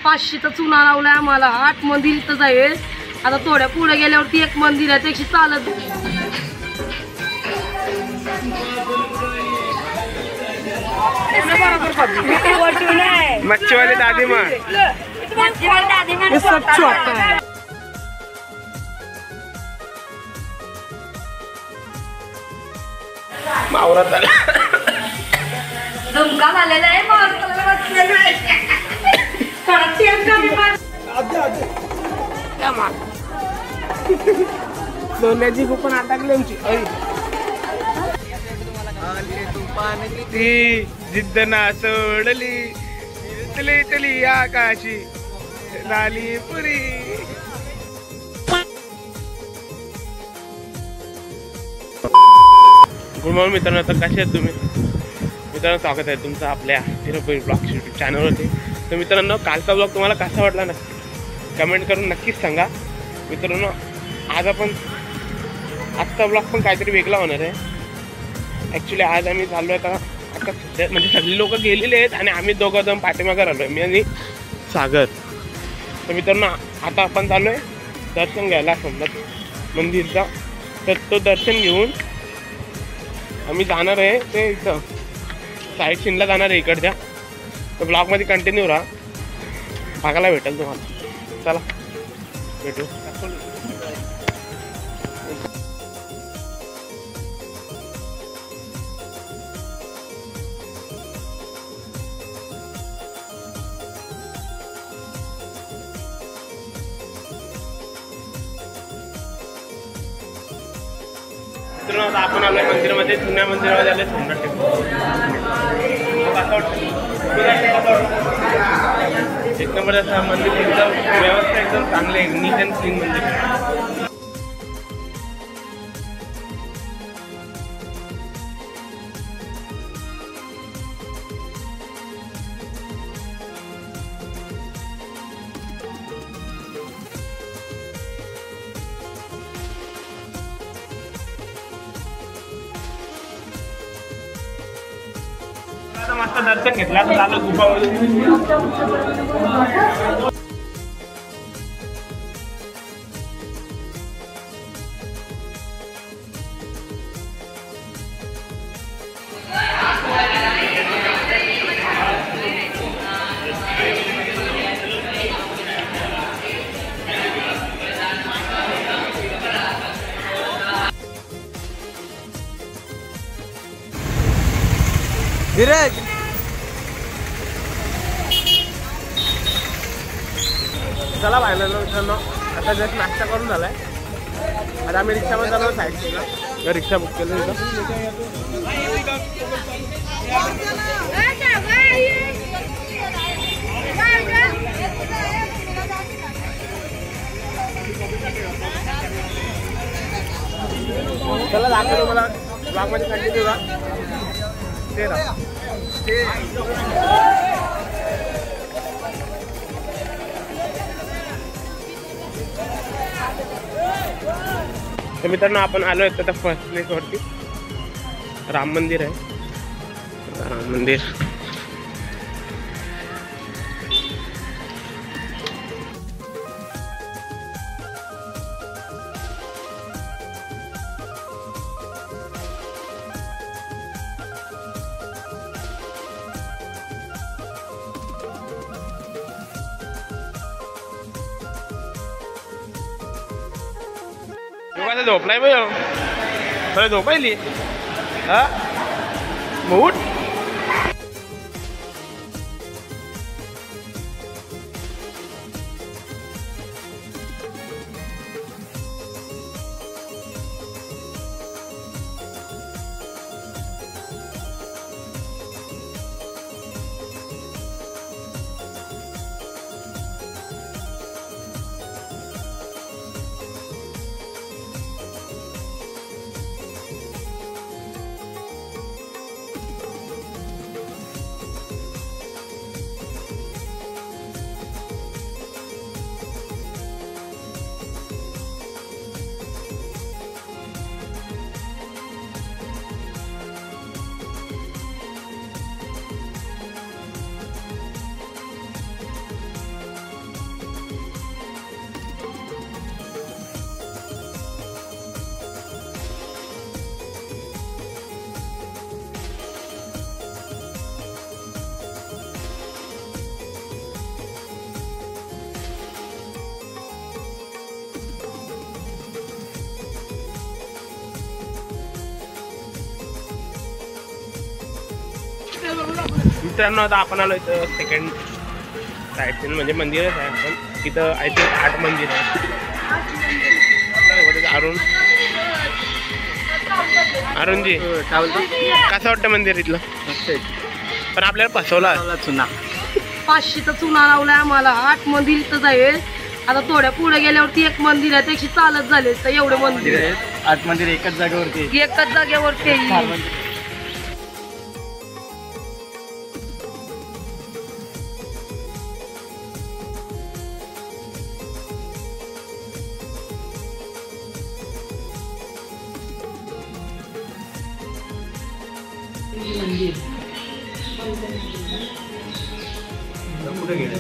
500चा चुना लावलाय आम्हाला. 8 मंदिर इथं जाईल. आता थोड्या पुढे गेल्यावरती एक मंदिर आहे त्याची चालत. मच्छीवाले दादीमा मावरात आला. धमका झालेला आहे. सोन्याची खूप अटकली आमची. ती जिद्द ना सोडली इथली इथली आकाशी झाली पुरी. गुड मॉर्निंग मित्रांनो. तर कसे आहेत तुम्ही मित्रांनो? स्वागत आहे तुमचं आपल्या हिरोपॉईंट ब्लॉग्स यूट्यूब चॅनलवरती. तर मित्रांनो, कालचा ब्लॉग तुम्हाला कसा वाटला ना कमेंट करून नक्कीच सांगा. मित्रांनो, आज आपण आजचा ब्लॉग पण काहीतरी वेगळा होणार आहे. ॲक्च्युली आज आम्ही चाललो आहे आता सध्या म्हणजे सगळी लोक गेलेले आहेत आणि आम्ही दोघं जण पाठीमागे राहिलो आहे, मी आणि सागर. तर मित्रांनो, आता आपण चाललो आहे दर्शन घ्यायला सोमनाथ मंदिरचा. तर तो दर्शन घेऊन आम्ही जाणार आहे ते इथं साईड सीनला जाणार आहे इकडच्या. तर ब्लॉगमध्ये कंटिन्यू राहा, बघायला भेटेल तुम्हाला. चला भेटू. मित्रांनो, आपण आलोय मंदिरामध्ये, जुन्या मंदिरामध्ये आले सोमनाथ टेम्पल. एक नंबर असं मंदिर, एकदम व्यवस्था एकदम चांगली आहे, नीट अँड क्लीन मंदिर. मस्त दर्शन घेतलं. आता झालं गुफामध्ये. धीरज चला बाहेर मित्रांनो. आता जस्ट नाश्ता करून झालाय. आता आम्ही रिक्षामध्ये जाणार साईडला. रिक्षा बुक केलं तिथं. चला दाखवतो मला ब्लॉगमध्ये कंटिन्यू राहा. ते राहा. तर मित्रांनो, आपण आलो आहे आता फर्स्ट प्लेसवरती. राम मंदिर आहे. राम मंदिर झोपलाय बाई. झोपायली हा मूठ. मित्रांनो आता आपण आलो इथं सेकंड साईड म्हणजे मंदिरच आहे पण इथं आय थिंक 8 मंदिर आहे. अरुणजी कसं वाटतं मंदिर इथलं? पण आपल्याला फसवला चुना 500चा चुना लावलाय आम्हाला. 8 मंदिर इथंच आहे. आता थोड्या पुढे गेल्यावरती एक मंदिर आहे त्याची चालत झाले तर एवढे मंदिर आहेत. 8 मंदिर एकाच जागेवरती एकाच जागेवरती आहे. कुठे गेले?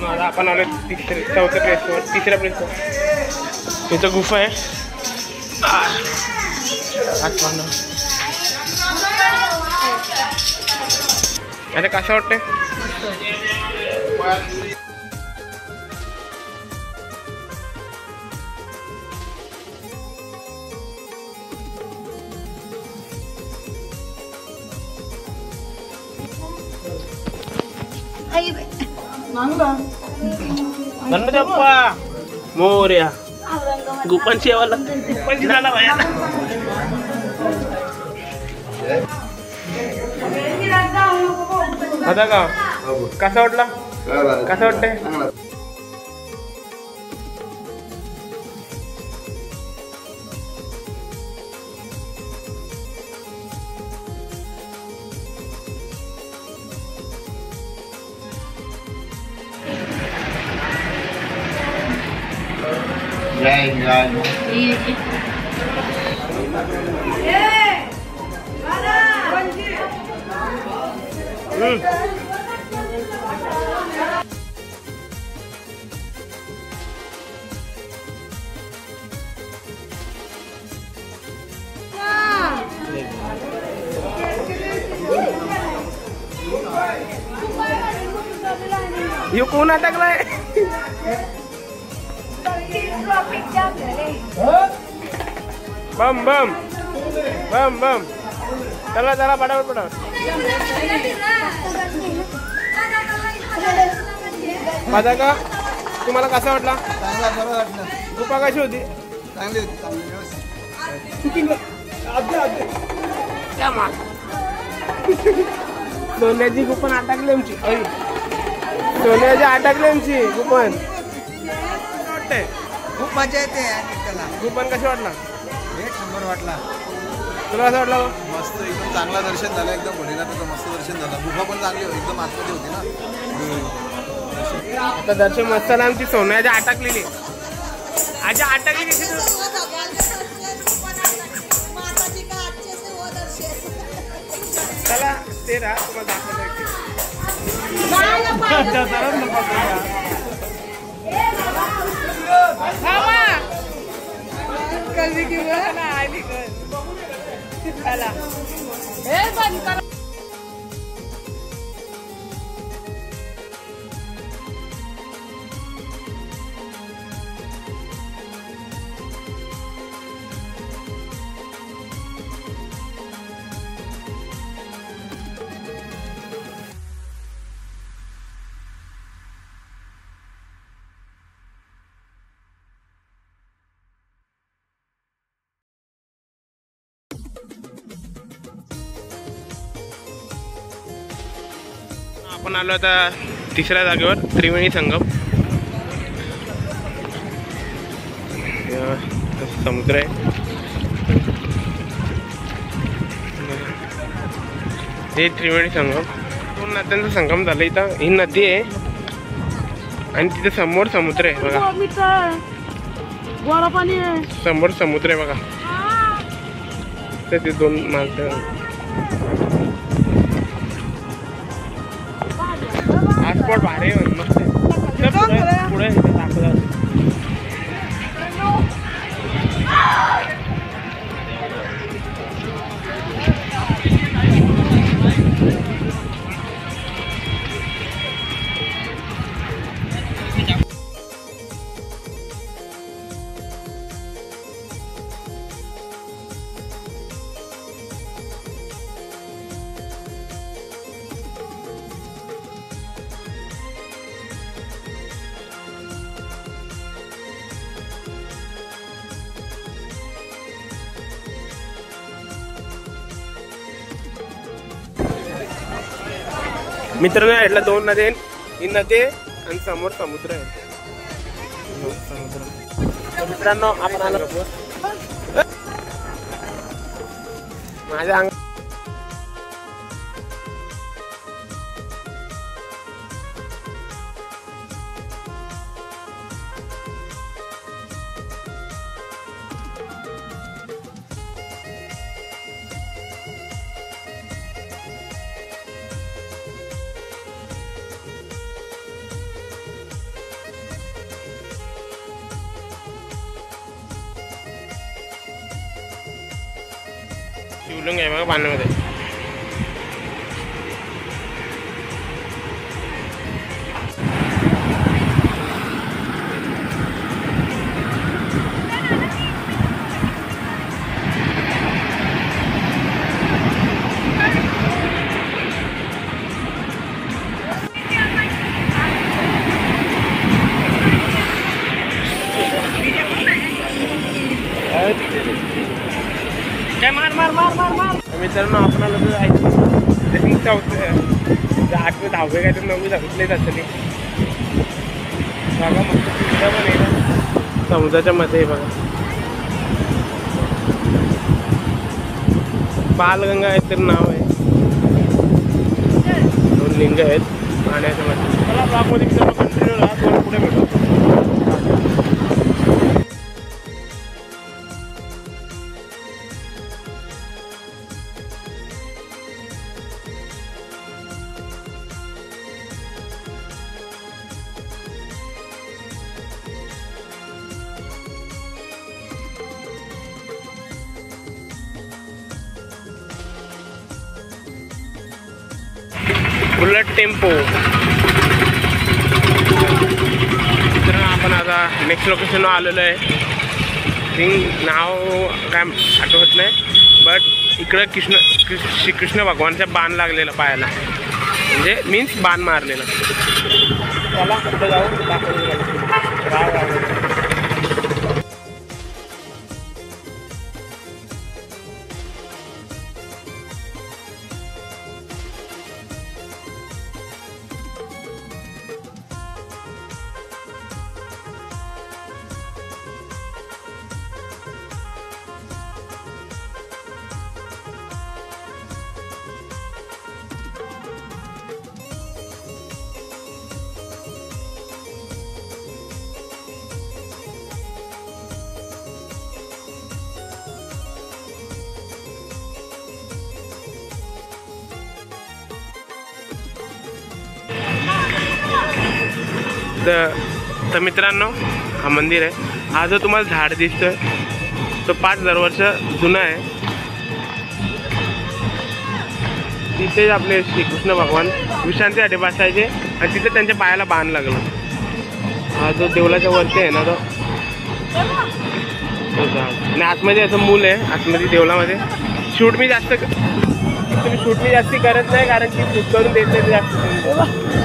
आता आपण आलो चौथ्या प्लेसवर, तिसऱ्या प्लेसवर. इथं गुफा आहे. आता कसं वाटतंय? गणपती बाप्पा मोरया. गुप्पांची यावाला गुप्पांची झाला भाया. आता का कसा वाटला? कसं वाटतंय? यो कोण अटकलाय? बम बम बम बम. चला चला पटापट पटापट. माझा का तुम्हाला कसा वाटला? गुफा कशी होती? चांगली होती. सोन्याची गुफन अटकली आमची. सोन्याची अटकली आमची गुफन. वाटतंय खूप मजा येते आणि त्याला गुफन कशी वाटला? एक नंबर वाटला. तुला कसं वाटलं? मस्त एकदम चांगला दर्शन झालं. एकदम भोलेनाथाचं मस्त दर्शन झालं. गुफा पण चांगली एकदम आतमध्ये होती ना. आता दर्शन मस्त ना. आमची सोन्याची अटकलेली आजी अटकली कशी? चला ते राहा तुम्हाला दाखवतो. आपण आलो आता तिसऱ्या जागेवर, त्रिवेणी संगम. समुद्र आहे, हे त्रिवेणी संगम. 2 नद्यांचा संगम झाला इथं. ही नदी आहे आणि तिथे समोर समुद्र आहे बघा. समोर समुद्र आहे बघा. तर ते 2 माणसं स्पॉट भारी आहे मस्त. पुढे दाखवतात. मित्रांनो, यातला 2 नद्या आहेत. ही नदी आणि समोर समुद्र आहे. समुद्र. मित्रांनो, आपण आलो माझ्या अंग शिवलिंग आहे बघा पाण्यामध्ये. मित्रांनो, आपण आलो तर 8वी 10वी काय तर 9वी 10वीतलेच असते बघा. मस्त सुविधा पण आहे ना समुद्राच्या मध्ये बघा. बालगंगा आहे तर नाव आहे. 2 लिंग आहेत पाण्याच्या मध्ये. चला ब्लॉगमध्ये मित्रांनो कंटिन्यू राहा. पुढे भेटू. Bullet tempo. तर आपण आता नेक्स्ट लोकेशनवर आलेलो आहे. नाव काय आठवत नाही, बट इकडं श्रीकृष्ण भगवानच्या बाण लागलेला पायाला, म्हणजे मीन्स बाण मारलेला. त्याला कुठं जाऊन तर मित्रांनो, हा मंदिर आहे. हा जो तुम्हाला झाड दिसतोय तो 5000 वर्ष जुना आहे. तिथे आपले श्रीकृष्ण भगवान विश्रांतीसाठी बसायचे आणि तिथे त्यांच्या पायाला बाण लागलं. हा जो देवलाच्या वरती आहे ना तो आणि आतमध्ये असं मूल आहे. आतमध्ये देवलामध्ये शूट मी जास्त करत नाही, कारण की शूट करून देत नाही जास्त.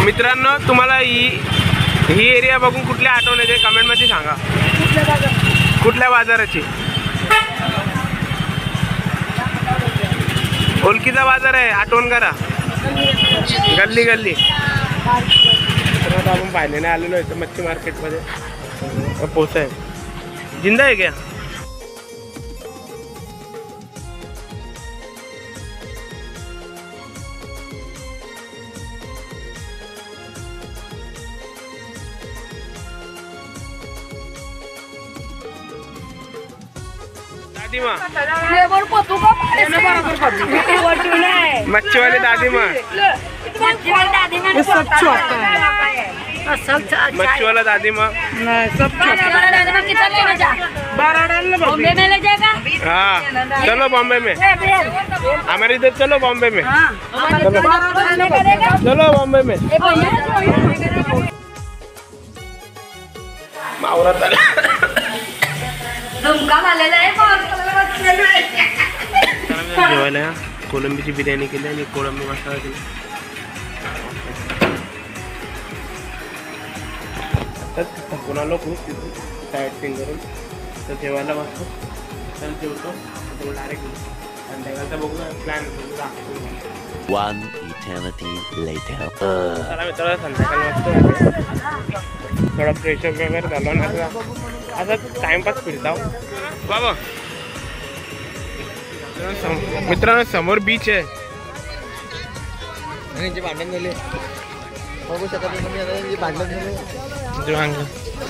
मित्रांनो तुम्हाला ही एरिया बघून कुठल्या आठवण येते कमेंट मध्ये सांगा. कुठल्या बाजाराची? ओळखीचा बाजार आहे, आठवण करा. गल्ली गल्ली. तर आता आपण पाहिलेने आलेलो आहे मच्छी मार्केटमध्ये. पोचा आहे जिंदा आहे क्या? दादीमा मच्छीवाले दादीमा मच्छीवाला दादीमा हाँ चलो बॉम्बे में. हमारे इधर चलो बॉम्बे में. चलो बॉम्बे में. मावरात जेवायला कोलंबीची बिर्याणी केली आणि कोळंबी मसाला केला. थकून आलो खूप साईड सीन करून. तर जेवायला बसतो तर जेवतो डायरेक्ट संध्याकाळचा बघूया प्लॅन. One eternity later. चला मित्रांनो संध्याकाळी वाजतो. थोडा फ्रेशअप वगैरे झालो ना आता टाइमपास फिरता बाबा. मित्रांनो समोर बीच आहे. यांची भांडण झाली बघू शकत नाही तुम्ही. आता यांची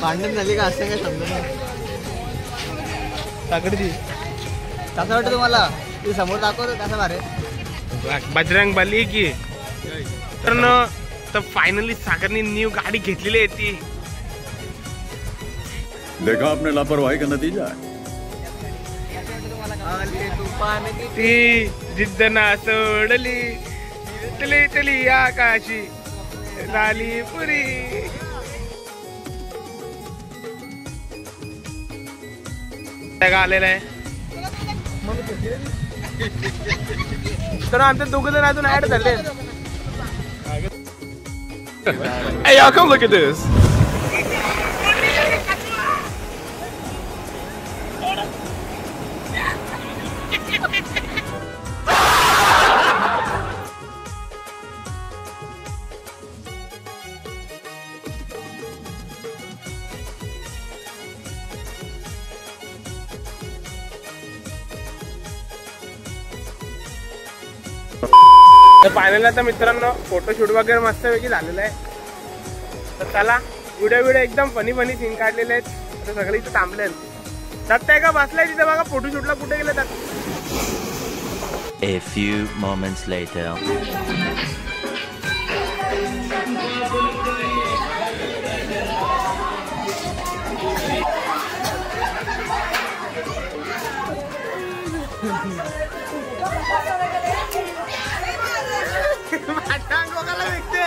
भांडण झाली का असं काय समजा नाही. सागरजी कसं वाटतं तुम्हाला? ते समोर दाखवतो कसं भारे बजरंग बली की. तर फायनली सागरनी न्यू गाडी घेतलेली आहे ती. देखा आपने लापरवाही का नतीजा है. ती जिद्द ना सोडली तली तली आकाशी झाली पुरी. आलेला आहे तर आमच्या दोघं जण अजून ऍड झाले. Hey y'all, come look at this. तर फायनल आता मित्रांनो फोटोशूट वगैरे मस्तपैकी झालेलं आहे. तर चला व्हिडिओ एकदम फनी सीन काढलेले आहेत. आता सगळे इथं थांबले आहेत. सत्य का बसलाय तिथे बघा फोटोशूटला. कुठे गेले तर A few moments later. माझ्या अंगाला विकते.